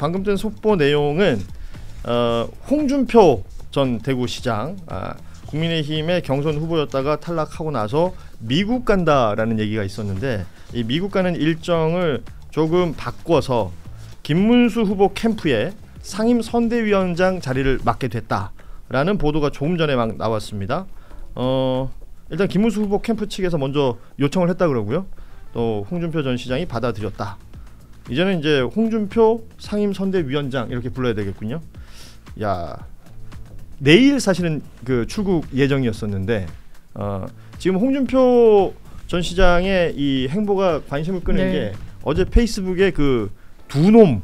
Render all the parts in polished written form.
방금 전 속보 내용은 홍준표 전 대구시장 국민의힘의 경선 후보였다가 탈락하고 나서 미국 간다라는 얘기가 있었는데 이 미국 가는 일정을 조금 바꿔서 김문수 후보 캠프에 상임 선대위원장 자리를 맡게 됐다라는 보도가 조금 전에 막 나왔습니다. 일단 김문수 후보 캠프 측에서 먼저 요청을 했다 그러고요. 또 홍준표 전 시장이 받아들였다. 이제는 이제 홍준표 상임 선대위원장 이렇게 불러야 되겠군요. 야, 내일 사실은 그 출국 예정이었었는데 지금 홍준표 전 시장의 이 행보가 관심을 끄는 네. 게 어제 페이스북에 그 두 놈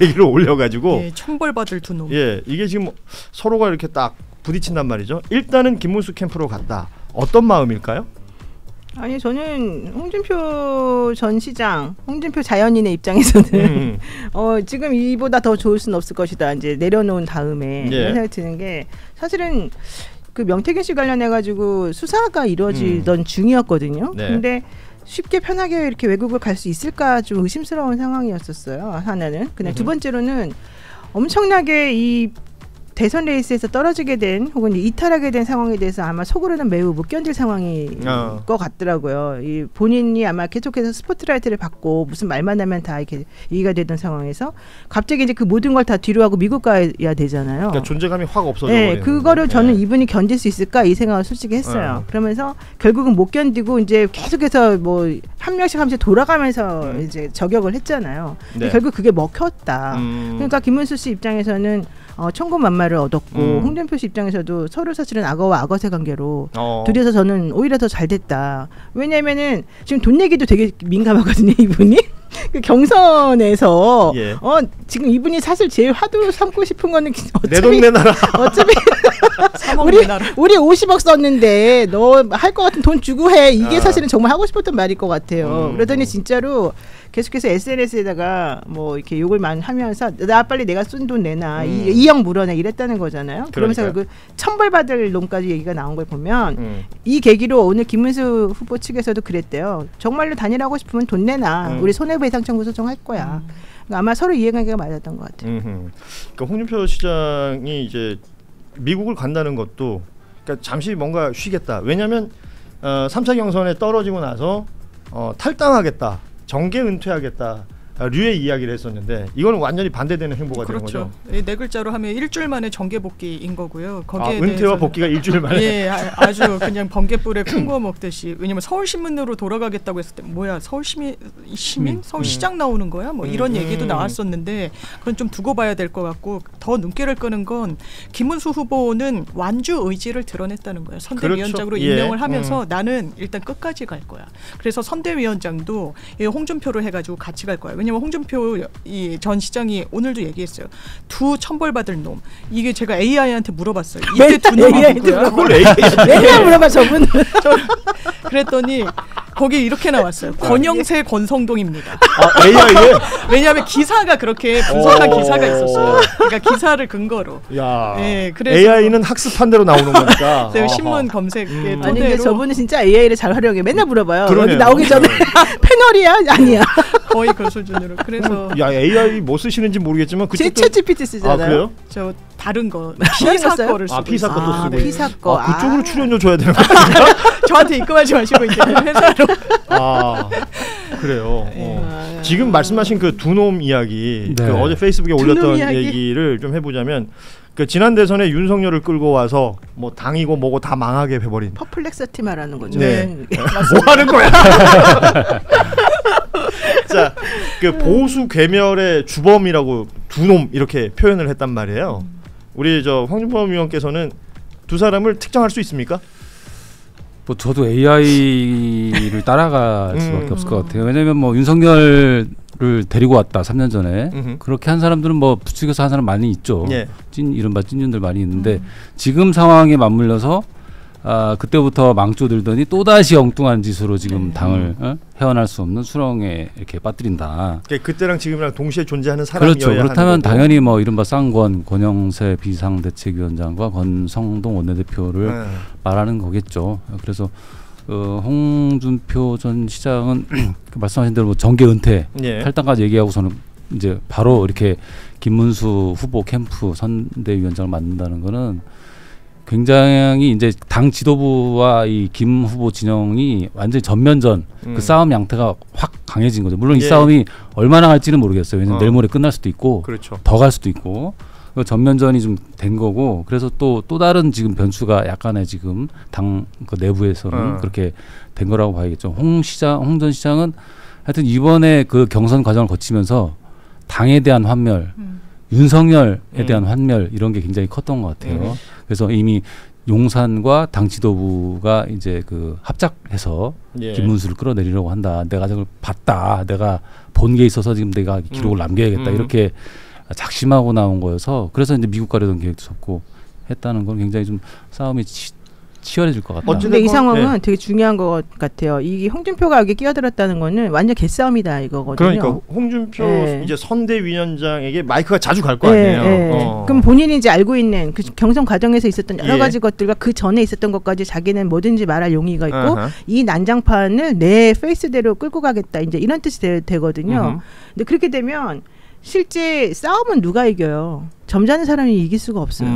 얘기를 올려가지고 예, 천벌받을 두 놈. 예, 이게 지금 서로가 이렇게 딱 부딪힌단 말이죠. 일단은 김문수 캠프로 갔다. 어떤 마음일까요? 아니 저는 홍준표 전 시장, 홍준표 자연인의 입장에서는 지금 이보다 더 좋을 수는 없을 것이다. 이제 내려놓은 다음에 예. 이런 생각이 드는 게 사실은 그 명태균 씨 관련해 가지고 수사가 이루어지던 중이었거든요. 네. 근데 쉽게 편하게 이렇게 외국을 갈 수 있을까 좀 의심스러운 상황이었었어요. 하나는. 근데 두 번째로는 엄청나게 이 대선 레이스에서 떨어지게 된 혹은 이탈하게 된 상황에 대해서 아마 속으로는 매우 못 견딜 상황일 것 같더라고요. 이 본인이 아마 계속해서 스포트라이트를 받고 무슨 말만 하면 다 이렇게 얘기가 되던 상황에서 갑자기 이제 그 모든 걸 다 뒤로 하고 미국 가야 되잖아요. 그러니까 존재감이 확 없어져 네, 버리는. 그거를 저는 이분이 견딜 수 있을까 이 생각을 솔직히 했어요. 그러면서 결국은 못 견디고 이제 계속해서 뭐 한 명씩 하면서 돌아가면서 이제 저격을 했잖아요. 근데 네. 결국 그게 먹혔다. 그러니까 김문수 씨 입장에서는 천군만마를 얻었고 홍준표 씨 입장에서도 서로 사실은 악어와 악어새 관계로 둘이서 저는 오히려 더 잘 됐다. 왜냐면은 지금 돈 얘기도 되게 민감하거든요, 이분이. 그 경선에서 예. 지금 이분이 사실 제일 화두 삼고 싶은 거는 내 돈 내놔라. 어차피 우리 50억 썼는데 너 할 것 같은 돈 주고 해. 이게 사실은 정말 하고 싶었던 말일 것 같아요. 그러더니 진짜로 계속해서 SNS에다가 뭐 이렇게 욕을 많이 하면서 나 빨리 내가 쓴 돈 내놔. 2억 물어내 이랬다는 거잖아요. 그러면서 그 천벌받을 놈까지 얘기가 나온 걸 보면 이 계기로 오늘 김문수 후보 측에서도 그랬대요. 정말로 단일하고 싶으면 돈 내놔. 우리 손해배상 청구 소송할 거야. 그러니까 아마 서로 이해관계가 맞았던 것 같아요. 그러니까 홍준표 시장이 이제 미국을 간다는 것도 그러니까 잠시 뭔가 쉬겠다. 왜냐하면 3차 경선에 떨어지고 나서 탈당하겠다. 정계 은퇴하겠다. 류의 이야기를 했었는데 이거는 완전히 반대되는 행보가 되는 거죠. 그렇죠. 네 글자로 하면 일주일 만에 정계 복귀인 거고요. 거기에 은퇴와 복귀가 일주일 만에. 예, 아주 그냥 번개불에 큰 거 먹듯이. 왜냐면 서울신문으로 돌아가겠다고 했을 때 뭐야 시민? 서울시장 나오는 거야? 뭐 이런 얘기도 나왔었는데 그건 좀 두고 봐야 될 것 같고 더 눈길을 끄는 건 김문수 후보는 완주 의지를 드러냈다는 거예요. 선대위원장으로 그렇죠. 임명을 예. 하면서 나는 일단 끝까지 갈 거야. 그래서 선대위원장도 홍준표로 해가지고 같이 갈 거야. 왜냐면 홍준표 이 전 시장이 오늘도 얘기했어요. 두 천벌받을 놈. 이게 제가 AI한테 물어봤어요. 이때 두 놈이 누구야? 맨날 물어봐 저분. 그랬더니 거기 이렇게 나왔어요. 권영세 권성동입니다. AI에? 왜냐하면 기사가 그렇게 분석한 기사가 있었어요. 그러니까 기사를 근거로. 야. 네, 그래서 AI는 학습한 대로 나오는 거니까. 네, 신문 검색에 토대로. 아니 근데 저분은 진짜 AI를 잘 활용해. 맨날 물어봐요. 그러네요. 여기 나오기 전에 패널이야? 아니야. 거의 그 수준으로. 그래서 야, AI 뭐 쓰시는지 모르겠지만 제 챗GPT 쓰잖아요. 그래요? 저 다른 거 다른 피사 거 거를 쓰고 피사 것도 쓰고. 네. 피사 거. 그쪽으로 출연료 줘야 되는 거예요? 저한테 입금하지 마시고 이제 회사로. 그래요. 지금 말씀하신 그 두 놈 이야기, 네. 그 어제 페이스북에 올렸던 얘기를 좀 해보자면, 그 지난 대선에 윤석열을 끌고 와서 뭐 당이고 뭐고 다 망하게 해버린. 퍼플렉서티 말하는 거죠. 네. 뭐 하는 거야? 자, 그 보수 괴멸의 주범이라고 두 놈 이렇게 표현을 했단 말이에요. 우리 저 황준범 의원께서는 두 사람을 특정할 수 있습니까? 뭐 저도 AI를 따라갈 수밖에 없을 것 같아요. 왜냐하면 뭐 윤석열을 데리고 왔다 3년 전에 그렇게 한 사람들은 뭐 부추겨서 한 사람 많이 있죠. 예. 이른바 찐윤들 많이 있는데 지금 상황에 맞물려서 그때부터 망조들더니 또다시 엉뚱한 짓으로 지금 당을 헤어날 수 없는 수렁에 이렇게 빠뜨린다. 그때랑 지금이랑 동시에 존재하는 사람이어야 그렇죠. 그렇다면 하는 거고. 당연히 뭐 이른바 쌍권 권영세 비상대책위원장과 권성동 원내대표를 말하는 거겠죠. 그래서 홍준표 전 시장은 말씀하신 대로 뭐 정계 은퇴 예. 탈당까지 얘기하고서는 이제 바로 이렇게 김문수 후보 캠프 선대위원장을 맡는다는 거는 굉장히 이제 당 지도부와 이 김 후보 진영이 완전히 전면전 그 싸움 양태가 확 강해진 거죠. 물론 이 싸움이 얼마나 갈지는 모르겠어요. 왜냐면 내일 모레 끝날 수도 있고 그렇죠. 더 갈 수도 있고 전면전이 좀 된 거고 그래서 또 다른 지금 변수가 약간의 지금 당 그 내부에서는 그렇게 된 거라고 봐야겠죠. 홍 전 시장은 하여튼 이번에 그 경선 과정을 거치면서 당에 대한 환멸, 윤석열에 대한 환멸 이런 게 굉장히 컸던 것 같아요. 그래서 이미 용산과 당 지도부가 이제 그 합작해서 김문수를 끌어내리려고 한다. 내가 저걸 봤다. 내가 본 게 있어서 지금 내가 기록을 남겨야겠다. 이렇게 작심하고 나온 거여서 그래서 이제 미국 가려던 계획도 접고 했다는 건 굉장히 좀 싸움이 치열해질 것 같다. 근데 이 상황은 되게 중요한 것 같아요. 이게 홍준표가 여기 끼어들었다는 거는 완전 개싸움이다 이거거든요. 그러니까 홍준표 이제 선대위원장에게 마이크가 자주 갈 거 아니에요. 그럼 본인이 이제 알고 있는 그 경선 과정에서 있었던 여러 가지 것들과 그 전에 있었던 것까지 자기는 뭐든지 말할 용의가 있고 이 난장판을 내 페이스대로 끌고 가겠다. 이제 이런 뜻이 되거든요. 근데 그렇게 되면 실제 싸움은 누가 이겨요? 점잖은 사람이 이길 수가 없어요.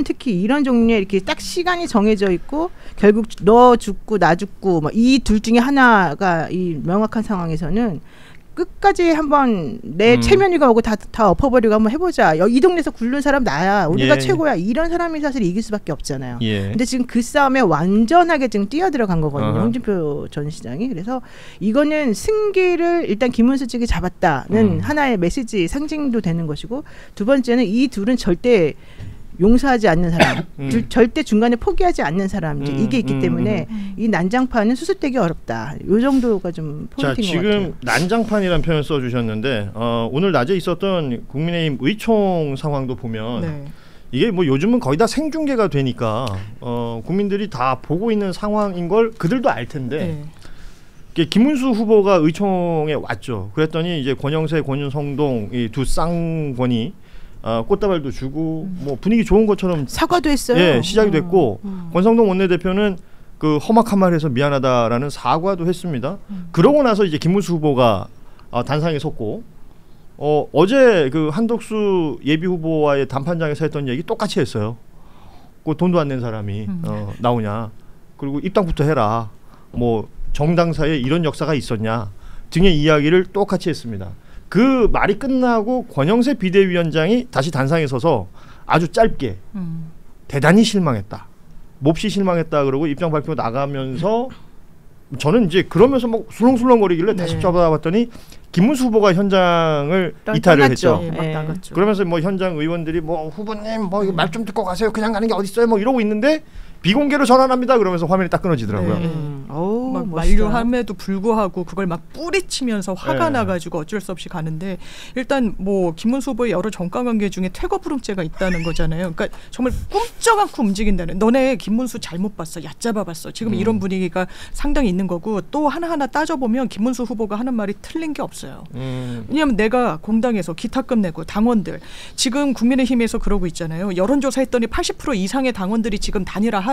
특히 이런 종류의 이렇게 딱 시간이 정해져 있고 결국 너 죽고 나 죽고 이 둘 중에 하나가 이 명확한 상황에서는 끝까지 한번 내 체면이가 오고 다 엎어버리고 한번 해보자. 이 동네에서 굴른 사람 나야. 우리가 최고야. 이런 사람이 사실 이길 수밖에 없잖아요. 근데 지금 그 싸움에 완전하게 지금 뛰어들어간 거거든요. 홍준표 전 시장이. 그래서 이거는 승기를 일단 김문수 측이 잡았다는 하나의 메시지 상징도 되는 것이고 두 번째는 이 둘은 절대 용서하지 않는 사람, 절대 중간에 포기하지 않는 사람 이게 있기 때문에 이 난장판은 수습되기 어렵다. 이 정도가 좀 포인트인 것 같아요. 지금 난장판이라는 표현 써주셨는데 오늘 낮에 있었던 국민의힘 의총 상황도 보면 이게 뭐 요즘은 거의 다 생중계가 되니까 국민들이 다 보고 있는 상황인 걸 그들도 알 텐데 김문수 후보가 의총에 왔죠. 그랬더니 이제 권영세, 권윤성동 이 두 쌍권이 꽃다발도 주고 뭐 분위기 좋은 것처럼 사과도 했어요. 시작이 됐고 권성동 원내대표는 그 험악한 말해서 미안하다라는 사과도 했습니다. 그러고 나서 이제 김문수 후보가 단상에 섰고 어제 그 한덕수 예비 후보와의 담판장에서 했던 얘기 똑같이 했어요. 그 돈도 안 낸 사람이 나오냐. 그리고 입당부터 해라. 뭐 정당사에 이런 역사가 있었냐 등의 이야기를 똑같이 했습니다. 그 말이 끝나고 권영세 비대위원장이 다시 단상에 서서 아주 짧게 대단히 실망했다. 몹시 실망했다 그러고 입장 발표 나가면서 저는 이제 그러면서 막 술렁술렁거리길래 다시 잡아봤더니 김문수 후보가 현장을 이탈을 했죠. 나갔죠. 그러면서 뭐 현장 의원들이 뭐 후보님 뭐 말 좀 듣고 가세요. 그냥 가는 게 어디 있어요. 뭐 이러고 있는데 비공개로 전환합니다. 그러면서 화면이 딱 끊어지더라고요. 막 만류함에도 불구하고 그걸 막 뿌리치면서 화가 나가지고 어쩔 수 없이 가는데 일단 뭐 김문수 후보의 여러 정가 관계 중에 퇴거불응죄가 있다는 거잖아요. 그러니까 정말 꿈쩍 않고 움직인다는. 너네 김문수 잘못 봤어, 얕잡아봤어. 지금 이런 분위기가 상당히 있는 거고 또 하나하나 따져보면 김문수 후보가 하는 말이 틀린 게 없어요. 왜냐하면 내가 공당에서 기타금 내고 당원들 지금 국민의힘에서 그러고 있잖아요. 여론조사했더니 80% 이상의 당원들이 지금 단일화 하래.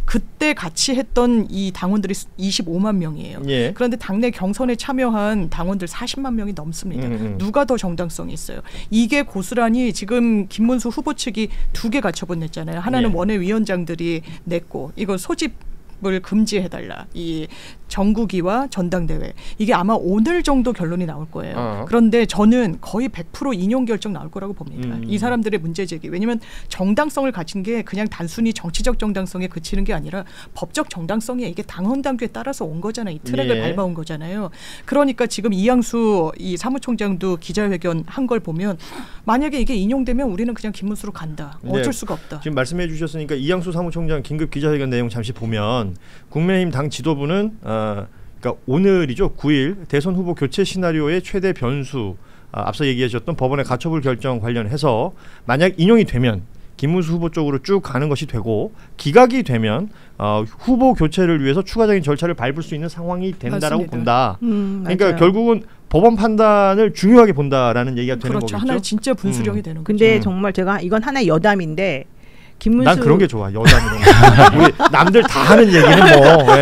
그때 같이 했던 이 당원들이 25만 명이에요. 그런데 당내 경선에 참여한 당원들 40만 명이 넘습니다. 누가 더 정당성이 있어요? 이게 고스란히 지금 김문수 후보 측이 두 개 가처분 냈잖아요. 하나는 원외위원장들이 냈고 이거 소집을 금지해달라. 이 정국이와 전당대회 이게 아마 오늘 정도 결론이 나올 거예요. 그런데 저는 거의 100% 인용 결정 나올 거라고 봅니다. 이 사람들의 문제 제기. 왜냐하면 정당성을 가진 게 그냥 단순히 정치적 정당성에 그치는 게 아니라 법적 정당성이 이게 당헌 당규에 따라서 온 거잖아요. 이 트랙을 밟아온 거잖아요. 그러니까 지금 이양수 이 사무총장도 기자회견 한 걸 보면 만약에 이게 인용되면 우리는 그냥 김문수로 간다. 어쩔 수가 없다. 지금 말씀해 주셨으니까 이양수 사무총장 긴급 기자회견 내용 잠시 보면 국민의힘 당 지도부는 그러니까 오늘이죠. 9일 대선 후보 교체 시나리오의 최대 변수 앞서 얘기하셨던 법원의 가처분 결정 관련해서 만약 인용이 되면 김문수 후보 쪽으로 쭉 가는 것이 되고 기각이 되면 후보 교체를 위해서 추가적인 절차를 밟을 수 있는 상황이 된다라고 맞습니다. 본다. 그러니까 결국은 법원 판단을 중요하게 본다라는 얘기가 되는 거겠죠. 하나의 진짜 분수령이 되는 거죠. 근데 정말 제가 이건 하나의 여담인데 김문수 난 그런 게 좋아. 여담 이런 거. 우리 남들 다 하는 얘기는 뭐.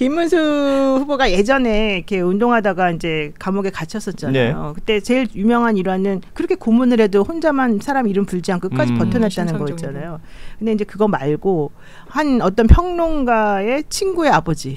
김문수 후보가 예전에 이렇게 운동하다가 이제 감옥에 갇혔었잖아요. 네. 그때 제일 유명한 일화는 그렇게 고문을 해도 혼자만 사람 이름 불지 않고 끝까지 버텨냈다는 거였잖아요. 근데 이제 그거 말고 한 어떤 평론가의 친구의 아버지,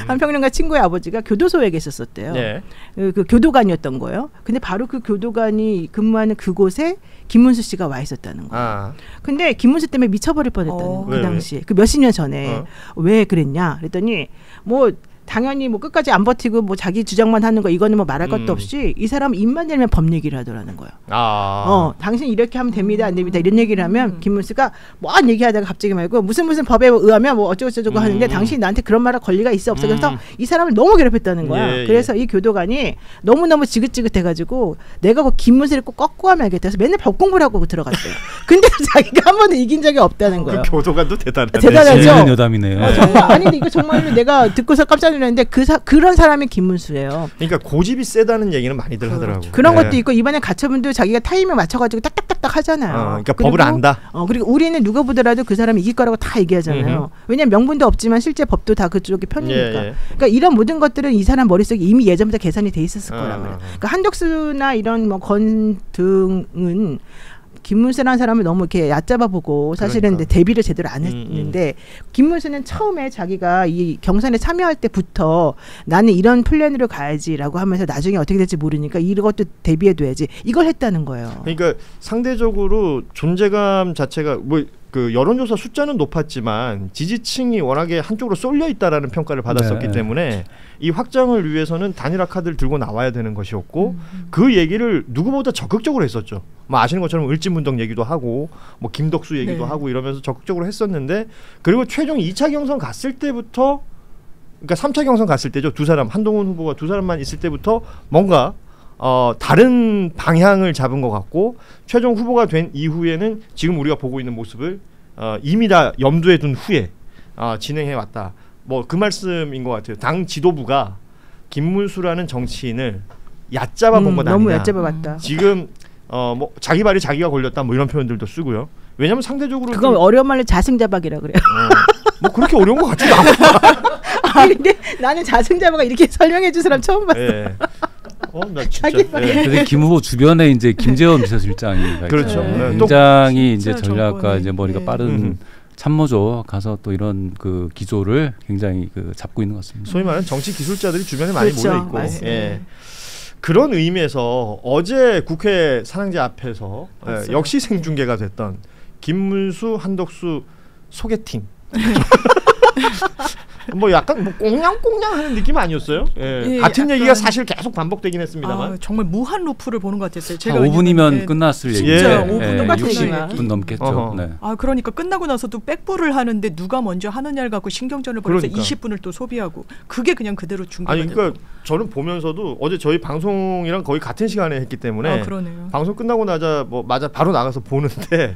한 평론가 친구의 아버지가 교도소에 계셨었대요. 네. 그 교도관이었던 거예요. 근데 바로 그 교도관이 근무하는 그곳에 김문수 씨가 와 있었다는 거예요. 근데 김문수 때문에 미쳐버릴 뻔했다는 거예요. 그 당시에. 그 몇십 년 전에. 왜 그랬냐 그랬더니 뭐 당연히 뭐 끝까지 안 버티고 뭐 자기 주장만 하는 거 이거는 뭐 말할 것도 없이 이 사람 입만 열면 법 얘기를 하더라는 거예요. 당신 이렇게 하면 됩니다 안 됩니다 이런 얘기를 하면 김문수가 뭐 얘기하다가 갑자기 말고 무슨 법에 의하면 뭐 어쩌고저쩌고 하는데 당신이 나한테 그런 말할 권리가 있어 없어 그래서 이 사람을 너무 괴롭혔다는 거야. 예, 그래서 이 교도관이 너무너무 지긋지긋해가지고 내가 그 김문수를 꼭 꺾고 하면 알겠다 해서 맨날 법 공부를 하고 들어갔대요. 근데 자기가 한 번도 이긴 적이 없다는 거예요. 그 교도관도 대단하네. 대단하죠. 재밌는 여담이네요. 정말 아니 근데 이거 정말로 내가 듣고서 깜짝 놀랐는데 그런 사람이 김문수예요. 그러니까 고집이 세다는 얘기는 많이들 하더라고요. 그런 것도 있고 이번에 가처분도 자기가 타이밍 맞춰가지고 딱딱딱딱 하잖아요. 그러니까 법을 안다. 그리고 우리는 누가 보더라도 그 사람이 이길 거라고 다 얘기하잖아요. 왜냐하면 명분도 없지만 실제 법도 다 그쪽의 편이니까. 그러니까 이런 모든 것들은 이 사람 머릿속에 이미 예전부터 계산이 돼 있었을 거란 말이에요. 그러니까 한덕수나 이런 뭐 건 등은 김문수라는 사람을 너무 이렇게 얕잡아 보고 사실은 대비를 제대로 안 했는데 김문수는 처음에 자기가 이 경선에 참여할 때부터 나는 이런 플랜으로 가야지라고 하면서 나중에 어떻게 될지 모르니까 이것도 대비해둬야지 이걸 했다는 거예요. 그러니까 상대적으로 존재감 자체가 뭐 그 여론조사 숫자는 높았지만 지지층이 워낙에 한쪽으로 쏠려 있다라는 평가를 받았었기 때문에 이 확장을 위해서는 단일화 카드를 들고 나와야 되는 것이었고 그 얘기를 누구보다 적극적으로 했었죠. 뭐 아시는 것처럼 을지문덕 얘기도 하고 뭐 김덕수 얘기도 하고 이러면서 적극적으로 했었는데 그리고 최종 2차 경선 갔을 때부터 그러니까 3차 경선 갔을 때죠. 두 사람 한동훈 후보가 두 사람만 있을 때부터 뭔가 다른 방향을 잡은 것 같고 최종 후보가 된 이후에는 지금 우리가 보고 있는 모습을 이미 다 염두에 둔 후에 진행해 왔다. 뭐 그 말씀인 것 같아요. 당 지도부가 김문수라는 정치인을 얕잡아 본 것 아니냐. 너무 얕잡아 봤다. 지금 뭐 자기 발이 자기가 걸렸다 뭐 이런 표현들도 쓰고요. 왜냐하면 상대적으로 그건 어려운 말로 자승자박이라 그래요. 뭐 그렇게 어려운 것 같지도 않고. 근데 나는 자승자박을 이렇게 설명해 준 사람 처음 봤어. 나 진짜. 근데 김 후보 주변에 이제 김재원 비서실장이 그렇죠. 굉장히 이제 전략가 정권이, 이제 머리가 빠른 참모죠. 가서 또 이런 그 기조를 굉장히 잡고 있는 것 같습니다. 소위 말하는 정치 기술자들이 주변에 많이 모여 있고. 그런 의미에서 어제 국회 산항제 앞에서 역시 생중계가 됐던 김문수 한덕수 소개팅. 뭐 약간 뭐 꽁냥꽁냥 하는 느낌 아니었어요? 같은 얘기가 사실 계속 반복되긴 했습니다만 정말 무한 루프를 보는 것 같았어요. 제가 5분이면 끝났을 얘기죠. 진짜 5분 60분 넘겠죠. 그러니까 끝나고 나서도 백불을 하는데 누가 먼저 하느냐를 갖고 신경전을 벌여서 20분을 또 소비하고 그게 그냥 그대로 중계가 되고. 그러니까 저는 보면서도 어제 저희 방송이랑 거의 같은 시간에 했기 때문에 방송 끝나고 나자 바로 나가서 보는데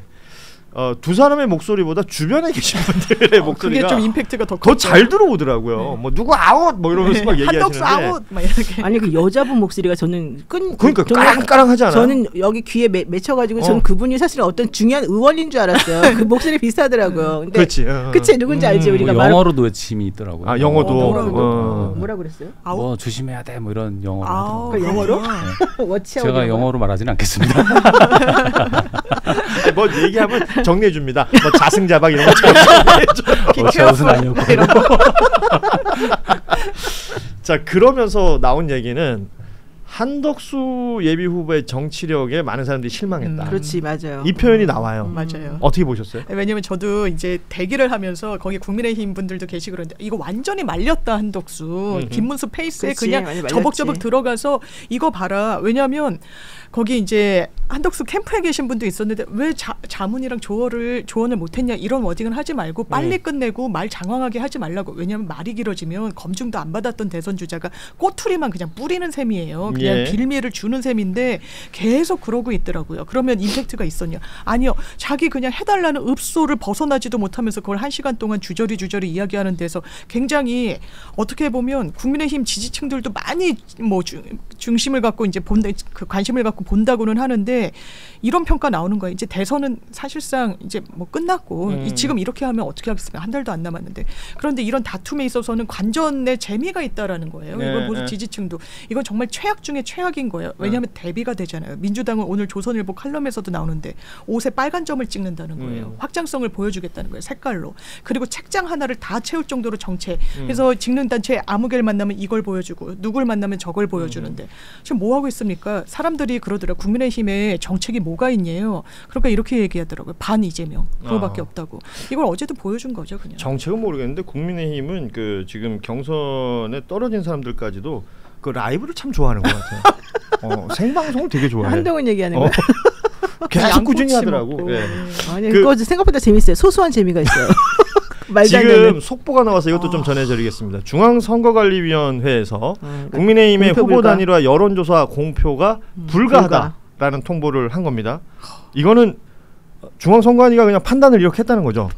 두 사람의 목소리보다 주변에 계신 분들의 목소리가 그게 좀 임팩트가 더 잘 들어오더라고요. 뭐 누구 아웃 뭐 이러면서 막 얘기하시는데 한덕수 아웃 막 이렇게. 아니 그 여자분 목소리가 저는 그러니까 까랑까랑하지 않아요? 저는 여기 귀에 맺혀가지고 저는 그분이 사실 어떤 중요한 의원인 줄 알았어요. 그 목소리 비슷하더라고요. 근데 그치 누군지 알지 우리가 영어로도 외침이 있더라고요. 영어도 뭐라 그랬어요? 뭐 조심해야 돼 뭐 이런 영어로 하더라고요. 그 영어로? 제가 영어로 말하지는 않겠습니다. 뭐 얘기하면 정리해 줍니다. 뭐 자승자박 이런 거 제 옷은 아니었고. 자 그러면서 나온 얘기는 한덕수 예비 후보의 정치력에 많은 사람들이 실망했다. 그렇지 맞아요. 이 표현이 나와요. 맞아요. 어떻게 보셨어요? 왜냐면 저도 이제 대기를 하면서 거기 국민의힘 분들도 계시고 그런데 이거 완전히 말렸다 한덕수. 김문수 페이스에 그냥 저벅저벅 들어가서 이거 봐라. 왜냐면 거기 이제 한덕수 캠프에 계신 분도 있었는데 왜 자문이랑 조언을 못했냐 이런 워딩을 하지 말고 빨리 끝내고 말 장황하게 하지 말라고. 왜냐하면 말이 길어지면 검증도 안 받았던 대선 주자가 꼬투리만 그냥 뿌리는 셈이에요. 그냥 빌미를 주는 셈인데 계속 그러고 있더라고요. 그러면 임팩트가 있었냐? 아니요. 자기 그냥 해달라는 읍소를 벗어나지도 못하면서 그걸 1시간 동안 주저리 이야기하는 데서 굉장히 어떻게 보면 국민의힘 지지층들도 많이 뭐 중심을 갖고 이제 본다, 그 관심을 갖고 본다고는 하는데 이런 평가 나오는 거예요. 이제 대선은 사실상 이제 뭐 끝났고 지금 이렇게 하면 어떻게 하겠습니까? 한 달도 안 남았는데. 그런데 이런 다툼에 있어서는 관전의 재미가 있다라는 거예요. 이건 모두 지지층도 이건 정말 최악 중에 최악인 거예요. 왜냐하면 대비가 되잖아요. 민주당은 오늘 조선일보 칼럼에서도 나오는데 옷에 빨간 점을 찍는다는 거예요. 확장성을 보여주겠다는 거예요. 색깔로. 그리고 책장 하나를 다 채울 정도로 정체. 그래서 찍는 단체 아무개를 만나면 이걸 보여주고 누굴 만나면 저걸 보여주는데 지금 뭐 하고 있습니까? 사람들이 그러더라고요. 국민의힘에 정책이 뭐가 있냐요. 그러니까 이렇게 얘기하더라고요. 반 이재명 그거밖에 없다고. 이걸 어제도 보여준 거죠. 그냥. 정책은 모르겠는데 국민의힘은 그 지금 경선에 떨어진 사람들까지도 그 라이브를 참 좋아하는 것 같아요. 생방송을 되게 좋아해요. 한동훈 얘기하는 거야. 계속 꾸준히 하더라고. 네. 아니 그거 생각보다 재밌어요. 소소한 재미가 있어요. 지금 속보가 나와서 이것도 좀 전해드리겠습니다. 중앙선거관리위원회에서 국민의힘의 후보 단일화 여론조사 공표가 불가하다라는 통보를 한 겁니다. 이거는 중앙선관위가 그냥 판단을 이렇게 했다는 거죠.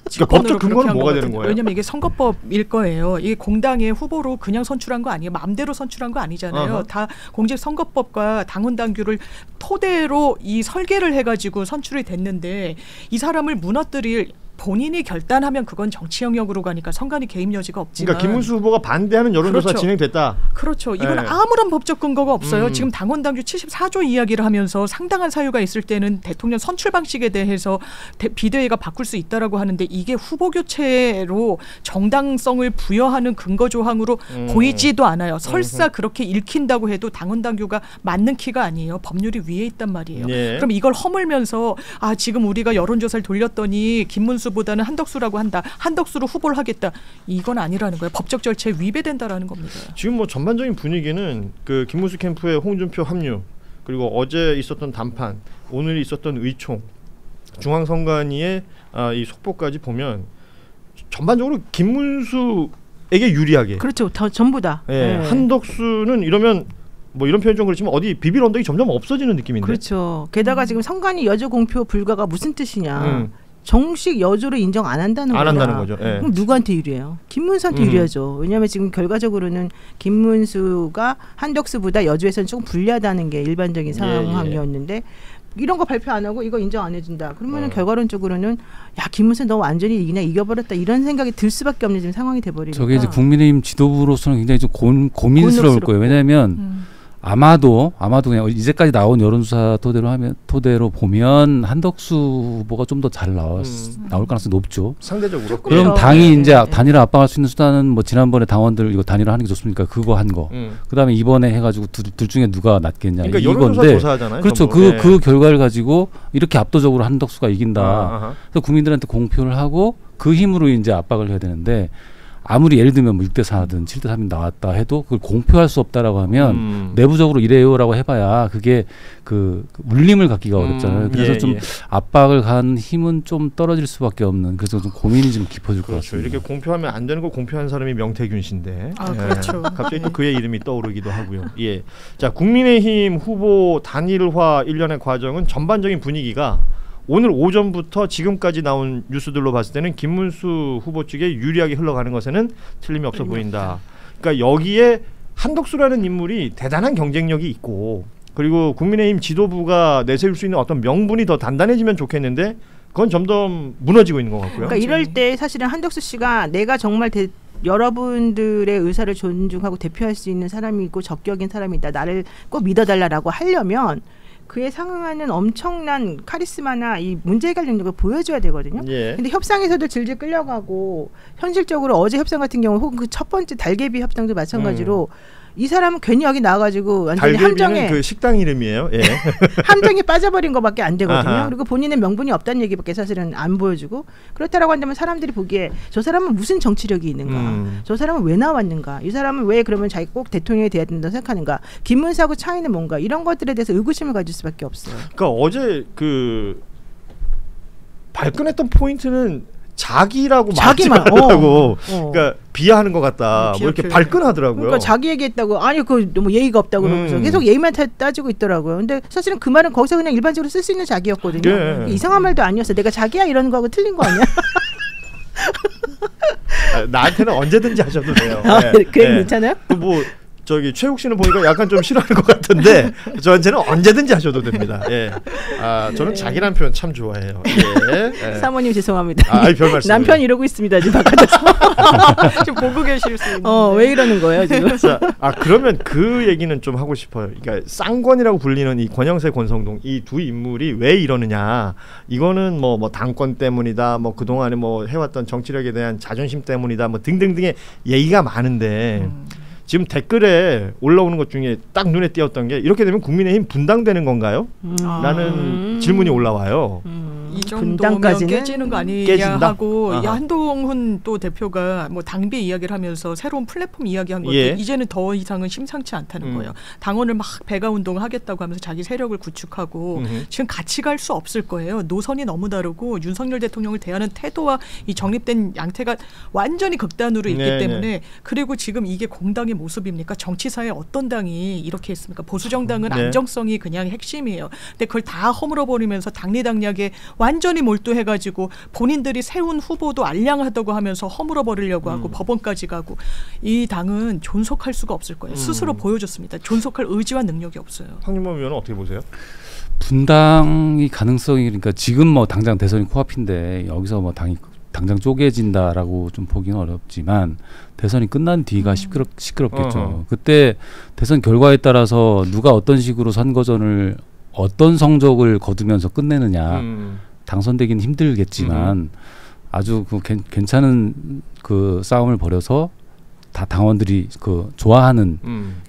그러니까 법적 근거는 뭐가 되는 거예요? 왜냐면 이게 선거법일 거예요. 이게 공당의 후보로 그냥 선출한 거 아니에요. 마음대로 선출한 거 아니잖아요. 다 공직선거법과 당원당규를 토대로 이 설계를 해가지고 선출이 됐는데 이 사람을 무너뜨릴 본인이 결단하면 그건 정치 영역으로 가니까 선관위 개입 여지가 없지만 그러니까 김문수 후보가 반대하는 여론조사 그렇죠. 진행됐다. 그렇죠. 이건 아무런 법적 근거가 없어요. 지금 당원당규 74조 이야기를 하면서 상당한 사유가 있을 때는 대통령 선출 방식에 대해서 비대위가 바꿀 수 있다라고 하는데 이게 후보 교체로 정당성을 부여하는 근거 조항으로 보이지도 않아요. 설사 그렇게 읽힌다고 해도 당원당규가 맞는 키가 아니에요. 법률이 위에 있단 말이에요. 예. 그럼 이걸 허물면서 지금 우리가 여론조사를 돌렸더니 김문수 보다는 한덕수라고 한다. 한덕수로 후보를 하겠다. 이건 아니라는 거예요. 법적 절차에 위배된다라는 겁니다. 지금 뭐 전반적인 분위기는 그 김문수 캠프의 홍준표 합류 그리고 어제 있었던 단판, 오늘 있었던 의총, 중앙선관위의 이 속보까지 보면 전반적으로 김문수에게 유리하게. 그렇죠. 전부 다. 네. 한덕수는 이러면 뭐 이런 표현 좀 그렇지만 어디 비빌 언덕이 점점 없어지는 느낌인데. 그렇죠. 게다가 지금 선관위 여조 공표 불가가 무슨 뜻이냐. 정식 여조를 인정 안 한다는 거야. 안 한다는 거죠. 예. 그럼 누구한테 유리해요? 김문수한테 유리하죠. 왜냐하면 지금 결과적으로는 김문수가 한덕수보다 여조에서는 조금 불리하다는 게 일반적인 상황이었는데 이런 거 발표 안 하고 이거 인정 안 해준다. 그러면 결과론적으로는 야 김문수 너 완전히 그냥 이겨버렸다 이런 생각이 들 수밖에 없는 지금 상황이 돼버리니까. 저게 이제 국민의힘 지도부로서는 굉장히 좀 고민스러울 거예요. 왜냐하면 아마도 그냥 이제까지 나온 여론조사 토대로 보면 한덕수 후보가 좀 더 잘 나올 가능성이 높죠. 상대적으로. 그럼 당이 이제 단일화 압박할 수 있는 수단은 뭐 지난번에 당원들 이거 단일화 하는 게 좋습니까? 그거 한 거. 그다음에 이번에 해가지고 둘 중에 누가 낫겠냐. 그러니까 여론조사 조사하잖아요. 그렇죠. 그 결과를 가지고 이렇게 압도적으로 한덕수가 이긴다. 그래서 국민들한테 공표를 하고 그 힘으로 이제 압박을 해야 되는데. 아무리 예를 들면 뭐 6대4든 7대3이 나왔다 해도 그걸 공표할 수 없다라고 하면 내부적으로 이래요라고 해봐야 그게 그 울림을 갖기가 어렵잖아요. 그래서 좀 압박을 가는 힘은 좀 떨어질 수밖에 없는 그래서 좀 고민이 좀 깊어질 것 같습니다. 이렇게 공표하면 안 되는 거 공표한 사람이 명태균 씨인데 그렇죠. 갑자기 또 그의 이름이 떠오르기도 하고요. 예, 자 국민의힘 후보 단일화 일련의 과정은 전반적인 분위기가 오늘 오전부터 지금까지 나온 뉴스들로 봤을 때는 김문수 후보 측에 유리하게 흘러가는 것에는 틀림이 없어 보인다. 그러니까 여기에 한덕수라는 인물이 대단한 경쟁력이 있고 그리고 국민의힘 지도부가 내세울 수 있는 어떤 명분이 더 단단해지면 좋겠는데 그건 점점 무너지고 있는 것 같고요. 그러니까 이럴 때 사실은 한덕수 씨가 내가 정말 여러분들의 의사를 존중하고 대표할 수 있는 사람이고 적격인 사람이다. 나를 꼭 믿어달라고 하려면 그에 상응하는 엄청난 카리스마나 이 문제 해결 능력을 보여줘야 되거든요. 근데 협상에서도 질질 끌려가고 현실적으로 어제 협상 같은 경우 혹은 그 첫 번째 달개비 협상도 마찬가지로 이 사람은 괜히 여기 나와가지고 완전히 함정에 그 식당 이름이에요. 예. 함정에 빠져버린 것밖에 안 되거든요. 아하. 그리고 본인의 명분이 없다는 얘기밖에 사실은 안 보여주고 그렇다라고 한다면 사람들이 보기에 저 사람은 무슨 정치력이 있는가, 저 사람은 왜 나왔는가, 이 사람은 왜 그러면 자기 꼭 대통령이 돼야 된다고 생각하는가, 김문수하고 차이는 뭔가 이런 것들에 대해서 의구심을 가질 수밖에 없어요. 그러니까 어제 그 발끈했던 포인트는 자기라고 자기만 하고 그러니까 비하하는 것 같다. 뭐 이렇게 발끈하더라고요. 그러니까 자기 얘기했다고 아니 그 너무 예의가 없다고 그러면서 계속 예의만 따지고 있더라고요. 근데 사실은 그 말은 거기서 그냥 일반적으로 쓸 수 있는 자기였거든요. 이상한 말도 아니었어. 내가 자기야 이러는 거하고 틀린 거 아니야? 나한테는 언제든지 하셔도 돼요. 그래 괜찮아요? 뭐 저기 최욱 씨는 보니까 약간 좀 싫어하는 것 같은데 저한테는 언제든지 하셔도 됩니다. 예. 저는 자기란 표현 참 좋아해요. 예. 예. 사모님 죄송합니다. 별 말씀. 남편 이러고 있습니다. 지금 바깥에서. 지금 보고 계실 수 있는데. 왜 이러는 거예요 지금? 자, 그러면 그 얘기는 좀 하고 싶어요. 그러니까 쌍권이라고 불리는 이 권영세, 권성동 이 두 인물이 왜 이러느냐? 이거는 뭐 당권 때문이다. 뭐 그동안에 뭐 해왔던 정치력에 대한 자존심 때문이다. 뭐 등등등의 얘기가 많은데. 지금 댓글에 올라오는 것 중에 딱 눈에 띄었던 게 이렇게 되면 국민의힘 분당되는 건가요? 라는 질문이 올라와요. 이 정도면 깨지는 거 아니냐 깨진다? 하고 한동훈 또 대표가 뭐 당비 이야기를 하면서 새로운 플랫폼 이야기한 것도 이제는 더 이상은 심상치 않다는 거예요. 당원을 막 배가 운동을 하겠다고 하면서 자기 세력을 구축하고 지금 같이 갈 수 없을 거예요. 노선이 너무 다르고 윤석열 대통령을 대하는 태도와 이 정립된 양태가 완전히 극단으로 있기 때문에 그리고 지금 이게 공당의 모습입니까? 정치사에 어떤 당이 이렇게 했습니까? 보수정당은 안정성이 그냥 핵심이에요. 근데 그걸 다 허물어버리면서 당리당략에 완전히 몰두해가지고 본인들이 세운 후보도 알량하다고 하면서 허물어버리려고 하고 법원까지 가고 이 당은 존속할 수가 없을 거예요. 스스로 보여줬습니다. 존속할 의지와 능력이 없어요. 황윤범 의원은 어떻게 보세요? 분당이 가능성이 그러니까 지금 뭐 당장 대선이 코앞인데 여기서 뭐 당이 당장 쪼개진다라고 좀 보기는 어렵지만 대선이 끝난 뒤가 시끄럽겠죠. 그때 대선 결과에 따라서 누가 어떤 식으로 선거전을 어떤 성적을 거두면서 끝내느냐 당선되기는 힘들겠지만 아주 그 괜찮은 그 싸움을 벌여서 다 당원들이 그 좋아하는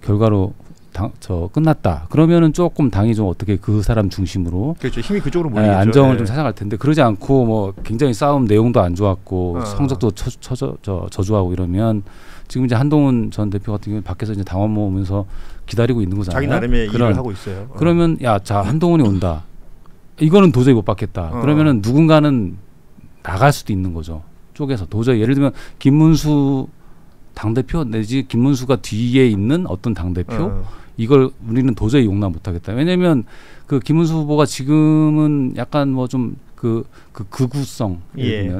결과로 끝났다. 그러면은 조금 당이 좀 어떻게 그 사람 중심으로 그렇죠. 힘이 그쪽으로 몰리겠죠. 안정을 좀 찾아갈 텐데 그러지 않고 뭐 굉장히 싸움 내용도 안 좋았고 성적도 저조하고 이러면 지금 이제 한동훈 전 대표 같은 경우는 밖에서 이제 당원 모으면서 기다리고 있는 거잖아요. 자기 나름의 일을 하고 있어요. 그러면 자 한동훈이 온다. 이거는 도저히 못 받겠다. 그러면은 누군가는 나갈 수도 있는 거죠. 쪼개서 도저히 예를 들면 김문수 당대표 내지 김문수가 뒤에 있는 어떤 당대표 이걸 우리는 도저히 용납 못하겠다. 왜냐하면 그 김문수 후보가 지금은 약간 뭐 좀 그 극우성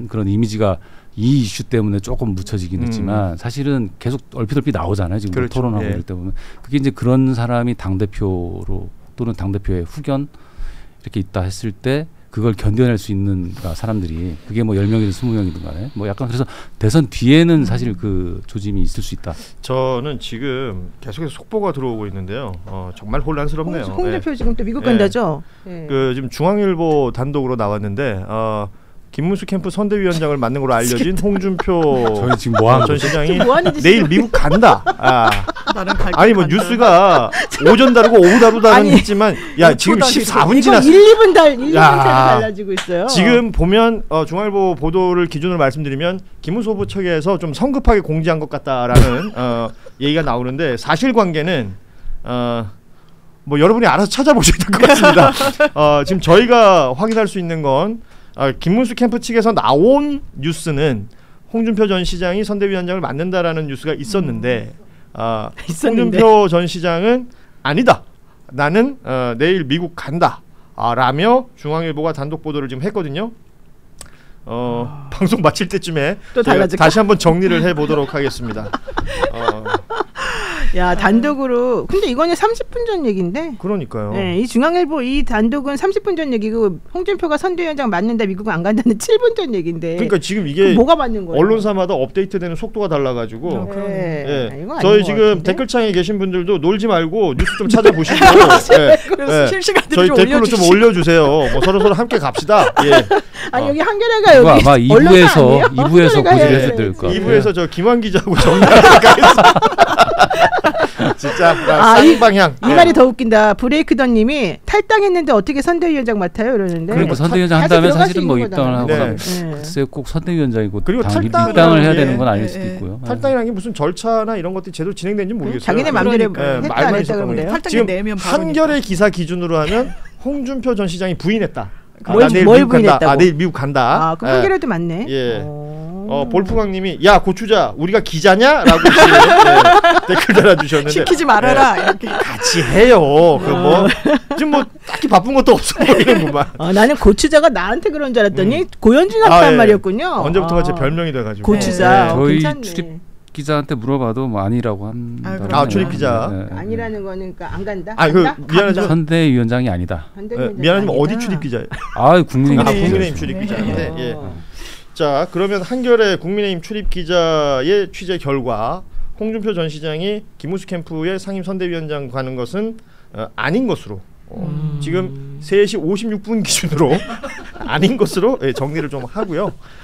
그런 이미지가 이 이슈 때문에 조금 묻혀지긴 했지만 사실은 계속 얼핏얼핏 나오잖아요. 지금 그렇죠. 토론하고 이럴 때 보면 그게 이제 그런 사람이 당대표로 또는 당대표의 후견 이렇게 있다 했을 때 그걸 견뎌낼 수 있는 사람들이 그게 뭐 10명이든 20명이든 간에 뭐 약간 그래서 대선 뒤에는 사실 그 조짐이 있을 수 있다. 저는 지금 계속해서 속보가 들어오고 있는데요. 정말 혼란스럽네요. 홍 대표 지금 또 미국 간다죠. 그 지금 중앙일보 단독으로 나왔는데 김문수 캠프 선대위원장을 맡는 걸로 알려진 홍준표 저희 지금 전 시장이 내일 미국 간다. 아니 뭐 간다. 뉴스가 오전 다르고 오후 다르다는 했지만 지금 14분 지났어. 1, 2분 달라지고 있어요. 지금 보면 중앙일보 보도를 기준으로 말씀드리면 김문수 후보 측에서 좀 성급하게 공지한 것 같다라는 얘기가 나오는데 사실관계는 뭐 여러분이 알아서 찾아보셔야 될 것 같습니다. 지금 저희가 확인할 수 있는 건 김문수 캠프 측에서 나온 뉴스는 홍준표 전 시장이 선대위원장을 맡는다라는 뉴스가 있었는데 홍준표 전 시장은 아니다. 나는 내일 미국 간다. 라며 중앙일보가 단독 보도를 지금 했거든요. 방송 마칠 때쯤에 또 다시 한번 정리를 해보도록 하겠습니다. 단독으로 근데 이거는 30분 전 얘기인데. 그러니까요. 네, 이 중앙일보 이 단독은 30분 전 얘기고 홍준표가 선대위원장 맡는다 미국은 안 간다는 7분 전 얘기인데. 그러니까 지금 이게 뭐가 맞는 거예요? 언론사마다 업데이트되는 속도가 달라가지고. 이건 저희 지금 댓글창에 계신 분들도 놀지 말고 뉴스 좀 찾아보시고. 실시간으로 저희 댓글로 좀 올려주세요. 뭐 서로 함께 갑시다. 여기 한겨레가 여기 아마 2부에서 고지를 해야 될 것 같아요. 2부에서 저 김환 기자하고 정리하니까 진짜 쌍방향. 이 말이 더 웃긴다. 브레이크던님이 탈당했는데 어떻게 선대위원장 맡아요? 이러는데. 그러니까 선대위원장 한다면 사실은 뭐 입당을 하고 글쎄 꼭 선대위원장이고 그리고 입당을 해야 되는 건 아닐 수도 있고요. 탈당이라는 게 무슨 절차나 이런 것들이 제대로 진행되는지 모르겠어요. 자기네 마음대로 했다 안 했다 그러면 지금 한겨레 기사 기준으로 하면 홍준표 전 시장이 부인했다. 뭘 부인했다고? 내일 미국 간다. 그럼 한겨레도 맞네. 볼프강님이 야 고추자 우리가 기자냐?라고 댓글 달아주셨는데 시키지 말아라 이렇게 같이 해요. 지금 뭐 딱히 바쁜 것도 없어 보이는구만. 나는 고추자가 나한테 그런 줄 알았더니 고현준 아빠 한 말이었군요. 언제부턴가 제 별명이 돼가지고 고추자. 저희 괜찮네. 출입 기자한테 물어봐도 뭐 아니라고 한다. 출입 기자. 아니라는 거는 그러니까 안 간다. 미안하지만 선대위원장이 아니다. 미안하지만 어디 출입 기자예요? 국민의힘 출입 기자인데. 예. 자, 그러면 한겨레 국민의힘 출입 기자의 취재 결과 홍준표 전 시장이 김우수 캠프의 상임 선대위원장 가는 것은 아닌 것으로 지금 3시 56분 기준으로 아닌 것으로 정리를 좀 하고요.